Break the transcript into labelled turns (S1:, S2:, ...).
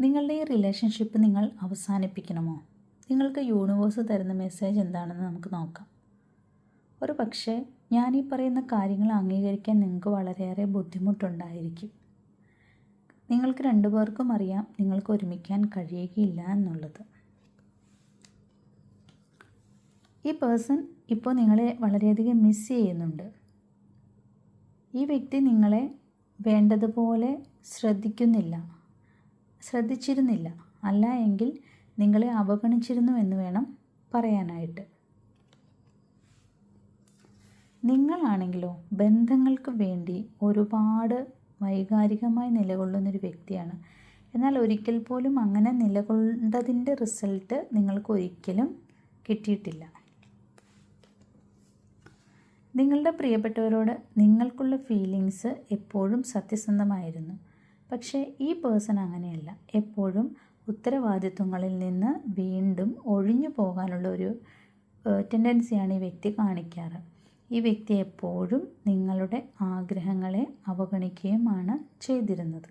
S1: നിങ്ങളുടെ ഈ റിലേഷൻഷിപ്പ് നിങ്ങൾ അവസാനിപ്പിക്കണമോ? നിങ്ങൾക്ക് യൂണിവേഴ്സ് തരുന്ന മെസ്സേജ് എന്താണെന്ന് നമുക്ക് നോക്കാം. ഒരു പക്ഷേ ഞാൻ ഈ പറയുന്ന കാര്യങ്ങൾ അംഗീകരിക്കാൻ നിങ്ങൾക്ക് വളരെയേറെ ബുദ്ധിമുട്ടുണ്ടായിരിക്കും. നിങ്ങൾക്ക് രണ്ടുപേർക്കും അറിയാം നിങ്ങൾക്ക് ഒരുമിക്കാൻ കഴിയുകയില്ല എന്നുള്ളത്. ഈ പേഴ്സൺ ഇപ്പോൾ നിങ്ങളെ വളരെയധികം മിസ് ചെയ്യുന്നുണ്ട്. ഈ വ്യക്തി നിങ്ങളെ വേണ്ടതുപോലെ ശ്രദ്ധിച്ചിരുന്നില്ല, അല്ല എങ്കിൽ നിങ്ങളെ അവഗണിച്ചിരുന്നു എന്ന് വേണം പറയാനായിട്ട്. നിങ്ങളാണെങ്കിലോ ബന്ധങ്ങൾക്ക് വേണ്ടി ഒരുപാട് വൈകാരികമായി നിലകൊള്ളുന്നൊരു വ്യക്തിയാണ്. എന്നാൽ ഒരിക്കൽ പോലും അങ്ങനെ നിലകൊണ്ടതിൻ്റെ റിസൾട്ട് നിങ്ങൾക്ക് ഒരിക്കലും കിട്ടിയിട്ടില്ല. നിങ്ങളുടെ പ്രിയപ്പെട്ടവരോട് നിങ്ങൾക്കുള്ള ഫീലിങ്സ് എപ്പോഴും സത്യസന്ധമായിരുന്നു. പക്ഷേ ഈ പേഴ്സൺ അങ്ങനെയല്ല. എപ്പോഴും ഉത്തരവാദിത്വങ്ങളിൽ നിന്ന് വീണ്ടും ഒഴിഞ്ഞു പോകാനുള്ള ഒരു ടെൻഡൻസിയാണ് ഈ വ്യക്തി കാണിക്കാറ്. ഈ വ്യക്തി എപ്പോഴും നിങ്ങളുടെ ആഗ്രഹങ്ങളെ അവഗണിക്കുകയുമാണ് ചെയ്തിരുന്നത്.